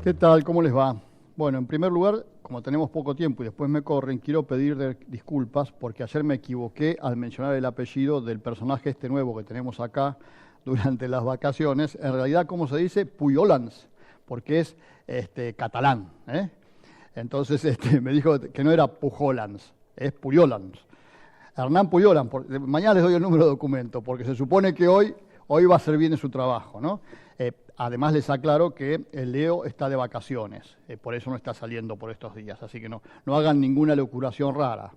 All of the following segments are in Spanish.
¿Qué tal? ¿Cómo les va? Bueno, en primer lugar, como tenemos poco tiempo y después me corren, quiero pedir disculpas porque ayer me equivoqué al mencionar el apellido del personaje este nuevo que tenemos acá durante las vacaciones. En realidad, ¿cómo se dice? Puyolans, porque es catalán, ¿eh? Entonces me dijo que no era Pujolans, es Puyolans. Hernán Puyolans, mañana les doy el número de documento, porque se supone que hoy va a ser bien en su trabajo, ¿no? Además les aclaro que el Leo está de vacaciones, por eso no está saliendo por estos días, así que no hagan ninguna locuración rara.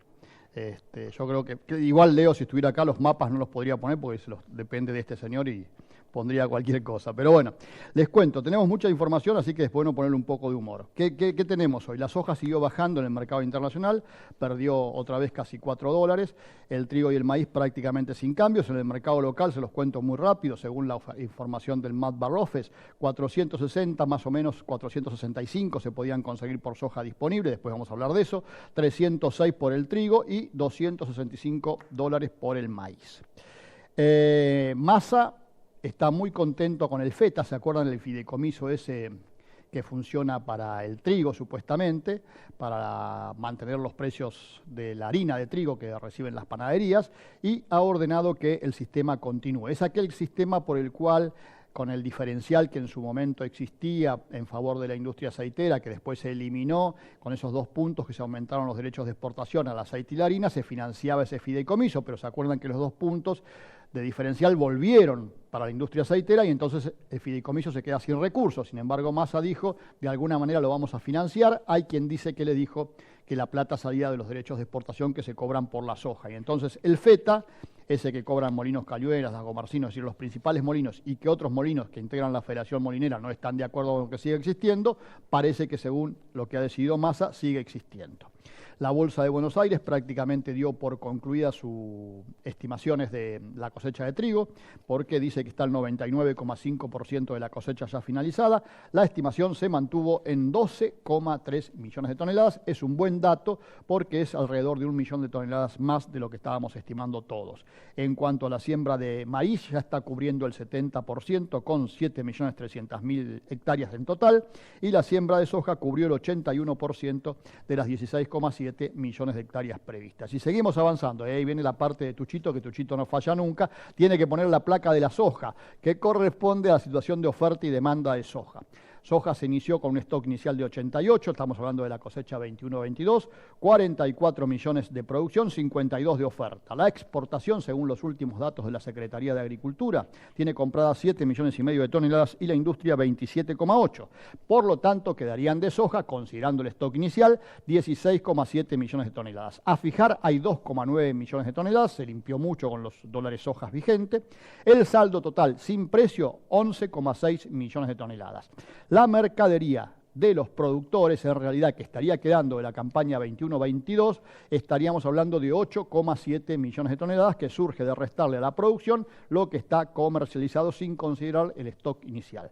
Yo creo que igual Leo, si estuviera acá, los mapas no los podría poner porque depende de este señor y pondría cualquier cosa. Pero bueno, les cuento, tenemos mucha información, así que es bueno ponerle un poco de humor. ¿Qué tenemos hoy? La soja siguió bajando en el mercado internacional, perdió otra vez casi $4. El trigo y el maíz prácticamente sin cambios. En el mercado local, se los cuento muy rápido, según la información del Matbar Office, 460, más o menos 465 se podían conseguir por soja disponible, después vamos a hablar de eso, 306 por el trigo y $265 por el maíz. Massa está muy contento con el FETA, ¿se acuerdan del fideicomiso ese que funciona para el trigo supuestamente, para mantener los precios de la harina de trigo que reciben las panaderías, y ha ordenado que el sistema continúe? Es aquel sistema por el cual, con el diferencial que en su momento existía en favor de la industria aceitera, que después se eliminó, con esos 2 puntos que se aumentaron los derechos de exportación al aceite y la harina, se financiaba ese fideicomiso, pero se acuerdan que los 2 puntos de diferencial volvieron para la industria aceitera y entonces el fideicomiso se queda sin recursos. Sin embargo, Massa dijo, de alguna manera lo vamos a financiar. Hay quien dice que le dijo que la plata salía de los derechos de exportación que se cobran por la soja. Y entonces el FETA, ese que cobran Molinos Cañuelas, Dagomarcino, es decir, los principales molinos, y que otros molinos que integran la Federación Molinera no están de acuerdo con que siga existiendo, parece que según lo que ha decidido Massa, sigue existiendo. La Bolsa de Buenos Aires prácticamente dio por concluidas sus estimaciones de la cosecha de trigo, porque dice que está el 99,5% de la cosecha ya finalizada. La estimación se mantuvo en 12,3 millones de toneladas. Es un buen dato porque es alrededor de 1 millón de toneladas más de lo que estábamos estimando todos. En cuanto a la siembra de maíz, ya está cubriendo el 70% con 7.300.000 hectáreas en total, y la siembra de soja cubrió el 81% de las 16,7 millones de hectáreas previstas. Y seguimos avanzando, ahí viene la parte de Tuchito, que Tuchito no falla nunca, tiene que poner la placa de la soja, que corresponde a la situación de oferta y demanda de soja. Soja se inició con un stock inicial de 88, estamos hablando de la cosecha 21-22, 44 millones de producción, 52 de oferta. La exportación, según los últimos datos de la Secretaría de Agricultura, tiene compradas 7,5 millones de toneladas y la industria 27,8. Por lo tanto, quedarían de soja, considerando el stock inicial, 16,7 millones de toneladas. A fijar hay 2,9 millones de toneladas, se limpió mucho con los dólares sojas vigentes. El saldo total sin precio, 11,6 millones de toneladas. La mercadería de los productores, en realidad, que estaría quedando de la campaña 21-22, estaríamos hablando de 8,7 millones de toneladas, que surge de restarle a la producción lo que está comercializado sin considerar el stock inicial.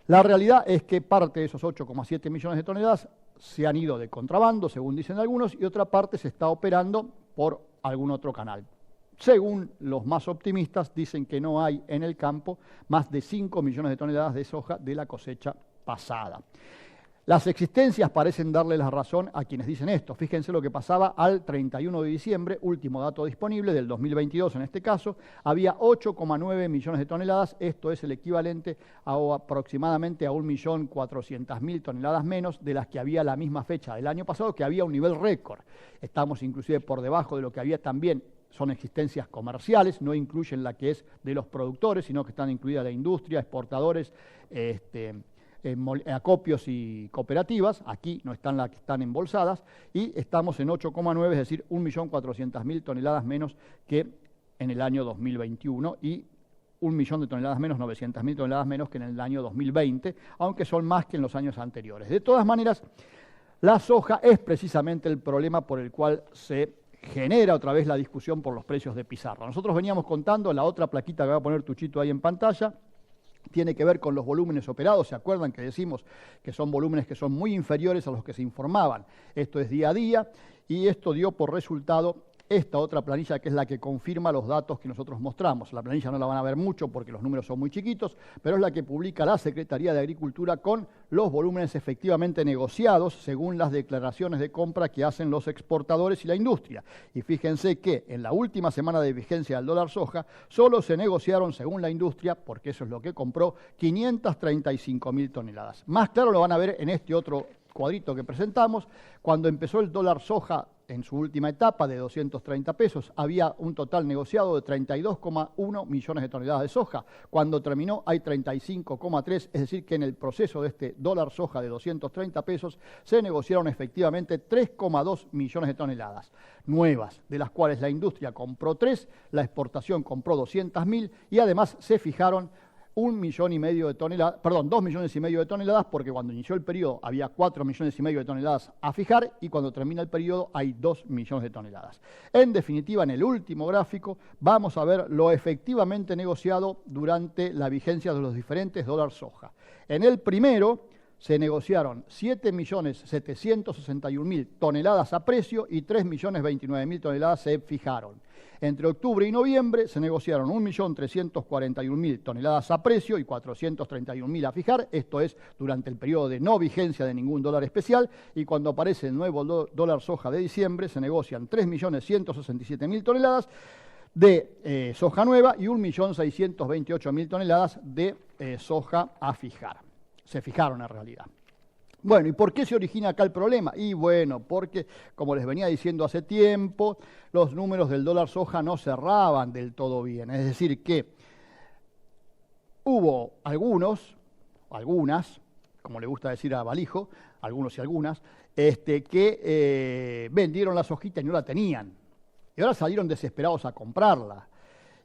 La realidad es que parte de esos 8,7 millones de toneladas se han ido de contrabando, según dicen algunos, y otra parte se está operando por algún otro canal. Según los más optimistas, dicen que no hay en el campo más de 5 millones de toneladas de soja de la cosecha pasada. Las existencias parecen darle la razón a quienes dicen esto. Fíjense lo que pasaba al 31 de diciembre, último dato disponible, del 2022 en este caso, había 8,9 millones de toneladas, esto es el equivalente a aproximadamente a 1.400.000 toneladas menos de las que había la misma fecha del año pasado, que había un nivel récord. Estamos inclusive por debajo de lo que había también. Son existencias comerciales, no incluyen la que es de los productores, sino que están incluidas la industria, exportadores, acopios y cooperativas. Aquí no están las que están embolsadas, y estamos en 8,9, es decir, 1.400.000 toneladas menos que en el año 2021 y 1 millón de toneladas menos, 900.000 toneladas menos que en el año 2020, aunque son más que en los años anteriores. De todas maneras, la soja es precisamente el problema por el cual se genera otra vez la discusión por los precios de pizarra. Nosotros veníamos contando, la otra plaquita que va a poner Tuchito ahí en pantalla, tiene que ver con los volúmenes operados. ¿Se acuerdan que decimos que son volúmenes que son muy inferiores a los que se informaban? Esto es día a día, y esto dio por resultado esta otra planilla que es la que confirma los datos que nosotros mostramos. La planilla no la van a ver mucho porque los números son muy chiquitos, pero es la que publica la Secretaría de Agricultura con los volúmenes efectivamente negociados según las declaraciones de compra que hacen los exportadores y la industria. Y fíjense que en la última semana de vigencia del dólar soja solo se negociaron, según la industria, porque eso es lo que compró, 535.000 toneladas. Más claro lo van a ver en este otro cuadrito que presentamos. Cuando empezó el dólar soja en su última etapa de 230 pesos, había un total negociado de 32,1 millones de toneladas de soja. Cuando terminó hay 35,3, es decir que en el proceso de este dólar soja de 230 pesos se negociaron efectivamente 3,2 millones de toneladas nuevas, de las cuales la industria compró 3, la exportación compró 200.000 y además se fijaron 2,5 millones de toneladas, porque cuando inició el periodo había 4,5 millones de toneladas a fijar y cuando termina el periodo hay 2 millones de toneladas. En definitiva, en el último gráfico vamos a ver lo efectivamente negociado durante la vigencia de los diferentes dólares soja. En el primero se negociaron 7.761.000 toneladas a precio y 3.029.000 toneladas se fijaron. Entre octubre y noviembre se negociaron 1.341.000 toneladas a precio y 431.000 a fijar, esto es durante el periodo de no vigencia de ningún dólar especial, y cuando aparece el nuevo dólar soja de diciembre se negocian 3.167.000 toneladas de soja nueva y 1.628.000 toneladas de soja a fijar. Se fijaron en realidad. Bueno, ¿y por qué se origina acá el problema? Y bueno, porque, como les venía diciendo hace tiempo, los números del dólar soja no cerraban del todo bien. Es decir, que hubo algunas, como le gusta decir a Balijo, algunos y algunas, que vendieron la sojita y no la tenían. Y ahora salieron desesperados a comprarla.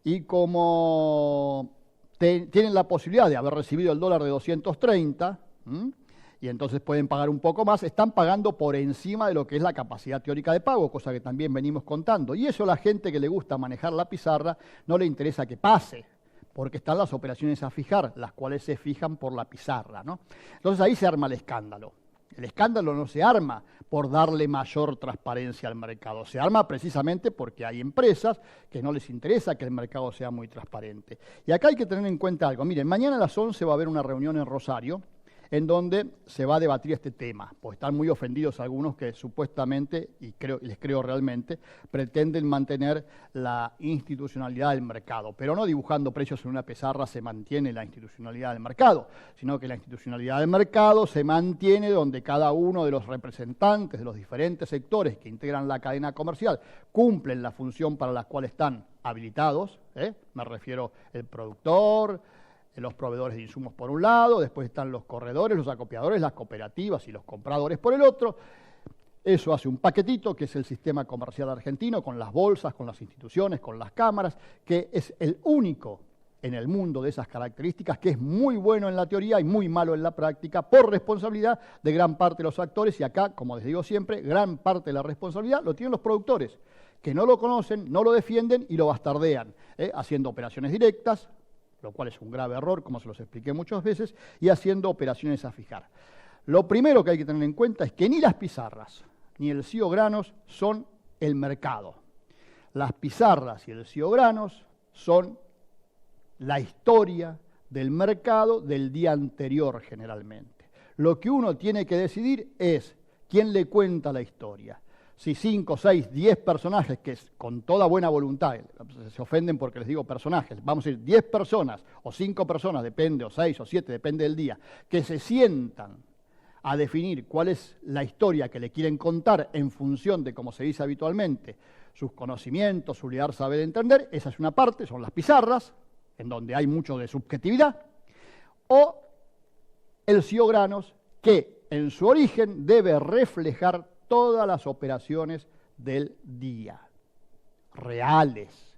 Y como tienen la posibilidad de haber recibido el dólar de 230, y entonces pueden pagar un poco más, están pagando por encima de lo que es la capacidad teórica de pago, cosa que también venimos contando. Y eso a la gente que le gusta manejar la pizarra no le interesa que pase, porque están las operaciones a fijar, las cuales se fijan por la pizarra, ¿no? Entonces ahí se arma el escándalo. El escándalo no se arma por darle mayor transparencia al mercado, se arma precisamente porque hay empresas que no les interesa que el mercado sea muy transparente. Y acá hay que tener en cuenta algo. Miren, mañana a las 11 va a haber una reunión en Rosario, en donde se va a debatir este tema, pues están muy ofendidos algunos que supuestamente, y les creo realmente, pretenden mantener la institucionalidad del mercado, pero no dibujando precios en una pizarra se mantiene la institucionalidad del mercado, sino que la institucionalidad del mercado se mantiene donde cada uno de los representantes de los diferentes sectores que integran la cadena comercial cumplen la función para la cual están habilitados, me refiero al productor, los proveedores de insumos por un lado, después están los corredores, los acopiadores, las cooperativas y los compradores por el otro. Eso hace un paquetito que es el sistema comercial argentino, con las bolsas, con las instituciones, con las cámaras, que es el único en el mundo de esas características, que es muy bueno en la teoría y muy malo en la práctica, por responsabilidad de gran parte de los actores, y acá, como les digo siempre, gran parte de la responsabilidad lo tienen los productores, que no lo conocen, no lo defienden y lo bastardean, haciendo operaciones directas, lo cual es un grave error, como se los expliqué muchas veces, y haciendo operaciones a fijar. Lo primero que hay que tener en cuenta es que ni las pizarras ni el CIO granos son el mercado. Las pizarras y el CIO granos son la historia del mercado del día anterior generalmente. Lo que uno tiene que decidir es quién le cuenta la historia. Si 5, 6, 10 personajes, que con toda buena voluntad, se ofenden porque les digo personajes, vamos a decir 10 personas o 5 personas, depende, o 6 o 7, depende del día, que se sientan a definir cuál es la historia que le quieren contar en función de, como se dice habitualmente, sus conocimientos, su liar saber entender, esa es una parte, son las pizarras, en donde hay mucho de subjetividad, o el CIO granos, que en su origen debe reflejar todas las operaciones del día, reales,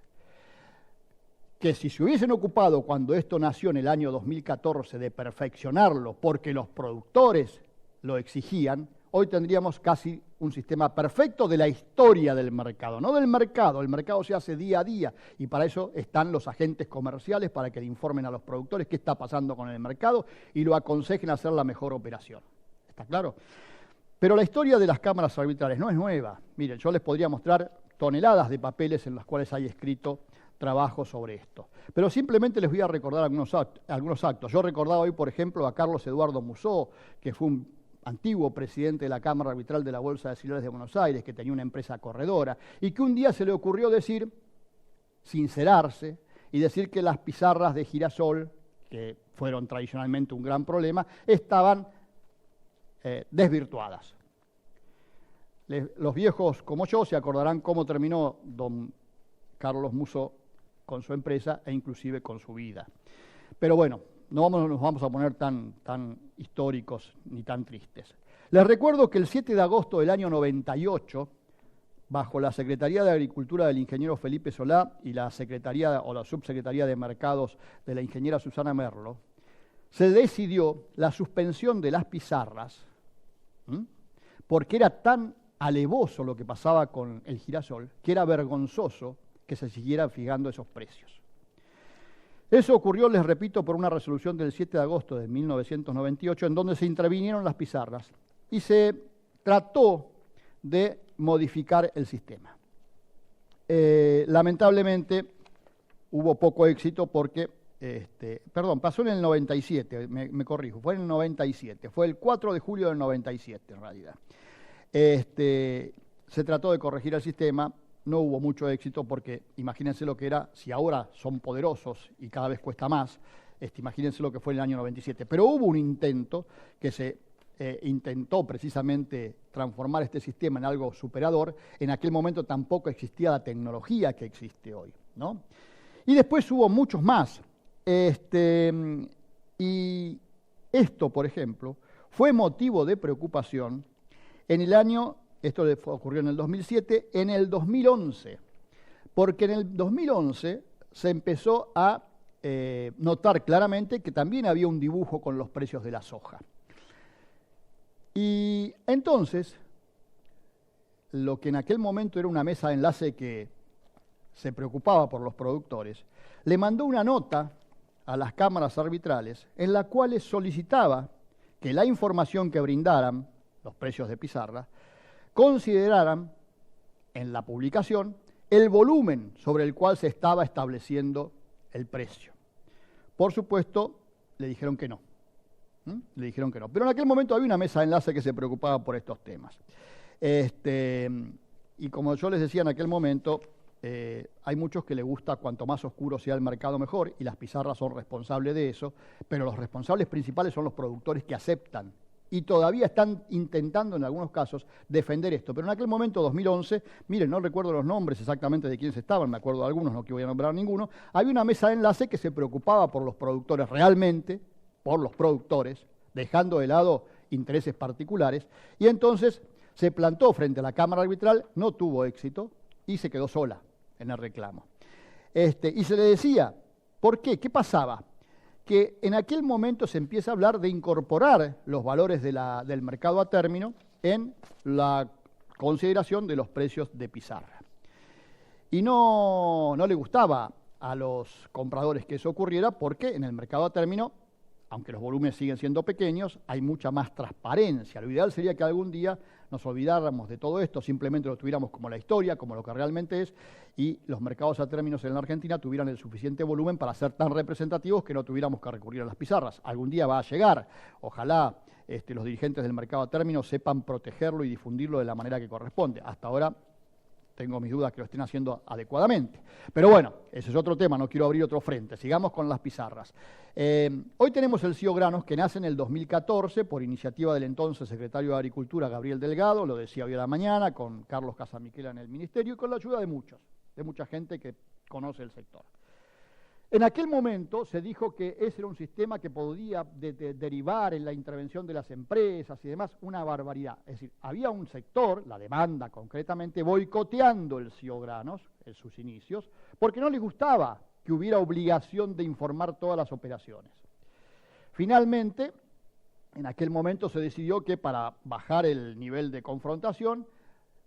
que si se hubiesen ocupado cuando esto nació en el año 2014 de perfeccionarlo porque los productores lo exigían, hoy tendríamos casi un sistema perfecto de la historia del mercado, no del mercado. El mercado se hace día a día y para eso están los agentes comerciales, para que le informen a los productores qué está pasando con el mercado y lo aconsejen a hacer la mejor operación. ¿Está claro? Pero la historia de las cámaras arbitrales no es nueva. Miren, yo les podría mostrar toneladas de papeles en los cuales hay escrito trabajo sobre esto. Pero simplemente les voy a recordar algunos actos. Yo recordaba hoy, por ejemplo, a Carlos Eduardo Musó, que fue un antiguo presidente de la Cámara Arbitral de la Bolsa de Auxiliares de Buenos Aires, que tenía una empresa corredora, y que un día se le ocurrió decir, sincerarse, y decir que las pizarras de girasol, que fueron tradicionalmente un gran problema, estaban desvirtuadas. Los viejos como yo se acordarán cómo terminó don Carlos Musó con su empresa e inclusive con su vida. Pero bueno, no nos vamos a poner tan históricos ni tan tristes. Les recuerdo que el 7 de agosto del año 98, bajo la Secretaría de Agricultura del ingeniero Felipe Solá y la Secretaría o la Subsecretaría de Mercados de la ingeniera Susana Merlo, se decidió la suspensión de las pizarras, porque era tan alevoso lo que pasaba con el girasol, que era vergonzoso que se siguieran fijando esos precios. Eso ocurrió, les repito, por una resolución del 7 de agosto de 1998, en donde se intervinieron las pizarras y se trató de modificar el sistema. Lamentablemente hubo poco éxito porque, pasó en el 97, me corrijo, fue en el 97, fue el 4 de julio del 97 en realidad. Se trató de corregir el sistema, no hubo mucho éxito porque imagínense lo que era, si ahora son poderosos y cada vez cuesta más, imagínense lo que fue en el año 97. Pero hubo un intento que se intentó precisamente transformar este sistema en algo superador. En aquel momento tampoco existía la tecnología que existe hoy, ¿no? Y después hubo muchos más. Y esto, por ejemplo, fue motivo de preocupación en el año, esto ocurrió en el 2007, en el 2011, porque en el 2011 se empezó a notar claramente que también había un dibujo con los precios de la soja. Y entonces, lo que en aquel momento era una mesa de enlace que se preocupaba por los productores, le mandó una nota a las cámaras arbitrales en la cual solicitaba que la información que brindaran, los precios de pizarra, consideraran en la publicación el volumen sobre el cual se estaba estableciendo el precio. Por supuesto, le dijeron que no. Le dijeron que no. Pero en aquel momento había una mesa de enlace que se preocupaba por estos temas. Y como yo les decía en aquel momento, hay muchos que les gusta cuanto más oscuro sea el mercado mejor, y las pizarras son responsables de eso, pero los responsables principales son los productores que aceptan y todavía están intentando en algunos casos defender esto. Pero en aquel momento, 2011, miren, no recuerdo los nombres exactamente de quiénes estaban, me acuerdo de algunos, no que voy a nombrar ninguno, había una mesa de enlace que se preocupaba por los productores realmente, por los productores, dejando de lado intereses particulares, y entonces se plantó frente a la Cámara Arbitral, no tuvo éxito y se quedó sola en el reclamo. Y se le decía, ¿por qué? ¿Qué pasaba? Que en aquel momento se empieza a hablar de incorporar los valores del mercado a término en la consideración de los precios de pizarra. Y no le gustaba a los compradores que eso ocurriera porque en el mercado a término, aunque los volúmenes siguen siendo pequeños, hay mucha más transparencia. Lo ideal sería que algún día nos olvidáramos de todo esto, simplemente lo tuviéramos como la historia, como lo que realmente es, y los mercados a términos en la Argentina tuvieran el suficiente volumen para ser tan representativos que no tuviéramos que recurrir a las pizarras. Algún día va a llegar, ojalá los dirigentes del mercado a términos sepan protegerlo y difundirlo de la manera que corresponde. Hasta ahora tengo mis dudas que lo estén haciendo adecuadamente. Pero bueno, ese es otro tema, no quiero abrir otro frente. Sigamos con las pizarras. Hoy tenemos el CIO Granos, que nace en el 2014 por iniciativa del entonces secretario de Agricultura, Gabriel Delgado, lo decía hoy a la mañana, con Carlos Casamiquela en el ministerio y con la ayuda de mucha gente que conoce el sector. En aquel momento se dijo que ese era un sistema que podía derivar en la intervención de las empresas y demás, una barbaridad. Es decir, había un sector, la demanda concretamente, boicoteando el CIO Granos en sus inicios, porque no les gustaba que hubiera obligación de informar todas las operaciones. Finalmente, en aquel momento se decidió que para bajar el nivel de confrontación,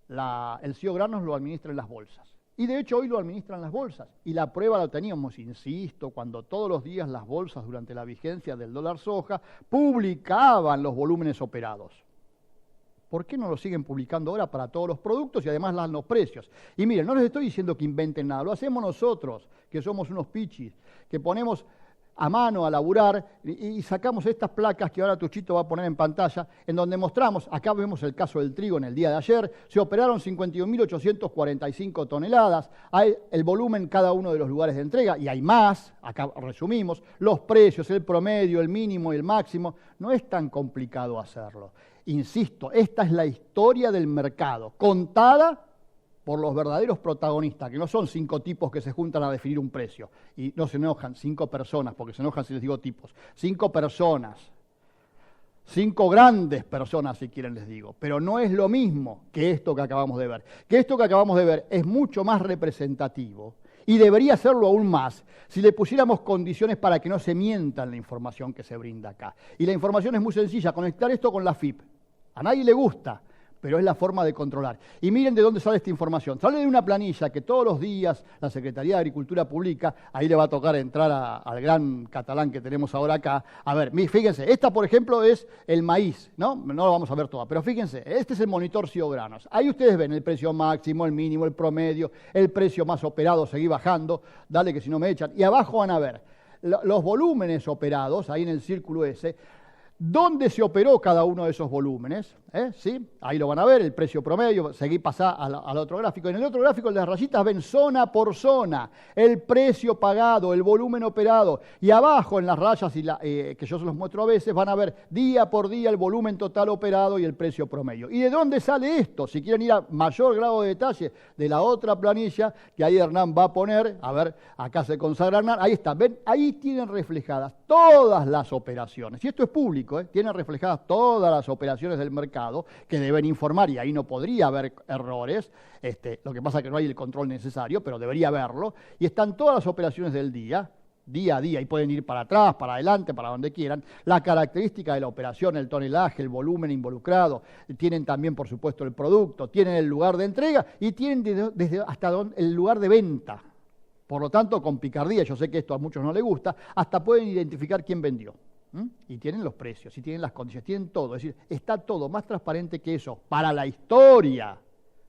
el CIO Granos lo administra en las bolsas. Y de hecho hoy lo administran las bolsas. Y la prueba la teníamos, insisto, cuando todos los días las bolsas durante la vigencia del dólar soja publicaban los volúmenes operados. ¿Por qué no lo siguen publicando ahora para todos los productos y además dan los precios? Y miren, no les estoy diciendo que inventen nada, lo hacemos nosotros, que somos unos pichis, que ponemos a mano a laburar y sacamos estas placas que ahora Tuchito va a poner en pantalla, en donde mostramos, acá vemos el caso del trigo en el día de ayer, se operaron 51.845 toneladas, hay el volumen en cada uno de los lugares de entrega, y hay más, acá resumimos, los precios, el promedio, el mínimo y el máximo, no es tan complicado hacerlo. Insisto, esta es la historia del mercado, contada por los verdaderos protagonistas, que no son 5 tipos que se juntan a definir un precio, y no se enojan, 5 personas, porque se enojan si les digo tipos, 5 personas, 5 grandes personas, si quieren les digo, pero no es lo mismo que esto que acabamos de ver, que esto que acabamos de ver es mucho más representativo, y debería serlo aún más si le pusiéramos condiciones para que no se mienta en la información que se brinda acá. Y la información es muy sencilla, conectar esto con la FIP. A nadie le gusta, pero es la forma de controlar. Y miren de dónde sale esta información. Sale de una planilla que todos los días la Secretaría de Agricultura publica. Ahí le va a tocar entrar al gran catalán que tenemos ahora acá. A ver, fíjense, esta por ejemplo es el maíz, ¿no? No lo vamos a ver toda, pero fíjense, este es el monitor Ciogranos. Ahí ustedes ven el precio máximo, el mínimo, el promedio, el precio más operado, seguí bajando, dale que si no me echan. Y abajo van a ver los volúmenes operados, ahí en el círculo ese, ¿dónde se operó cada uno de esos volúmenes? ¿Sí? Ahí lo van a ver, el precio promedio, seguí pasá al otro gráfico. En el otro gráfico las rayitas ven zona por zona, el precio pagado, el volumen operado. Y abajo en las rayas, que yo se los muestro a veces, van a ver día por día el volumen total operado y el precio promedio. ¿Y de dónde sale esto? Si quieren ir a mayor grado de detalle de la otra planilla, que ahí Hernán va a poner, a ver, acá se consagra Hernán, ahí está, ven, ahí tienen reflejadas todas las operaciones. Y esto es público, tienen reflejadas todas las operaciones del mercado, que deben informar, y ahí no podría haber errores, lo que pasa es que no hay el control necesario, pero debería haberlo, y están todas las operaciones del día a día, y pueden ir para atrás, para adelante, para donde quieran, la característica de la operación, el tonelaje, el volumen involucrado, tienen también, por supuesto, el producto, tienen el lugar de entrega, y tienen desde hasta el lugar de venta. Por lo tanto, con picardía, yo sé que esto a muchos no les gusta, hasta pueden identificar quién vendió. Y tienen los precios, y tienen las condiciones, tienen todo. Es decir, está todo más transparente que eso. Para la historia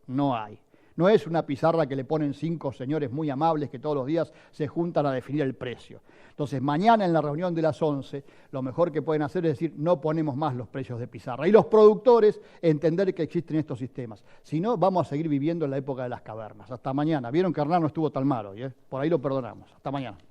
no hay. No es una pizarra que le ponen 5 señores muy amables que todos los días se juntan a definir el precio. Entonces, mañana en la reunión de las 11, lo mejor que pueden hacer es decir, no ponemos más los precios de pizarra. Y los productores entender que existen estos sistemas. Si no, vamos a seguir viviendo en la época de las cavernas. Hasta mañana. Vieron que Hernán no estuvo tan malo, por ahí lo perdonamos. Hasta mañana.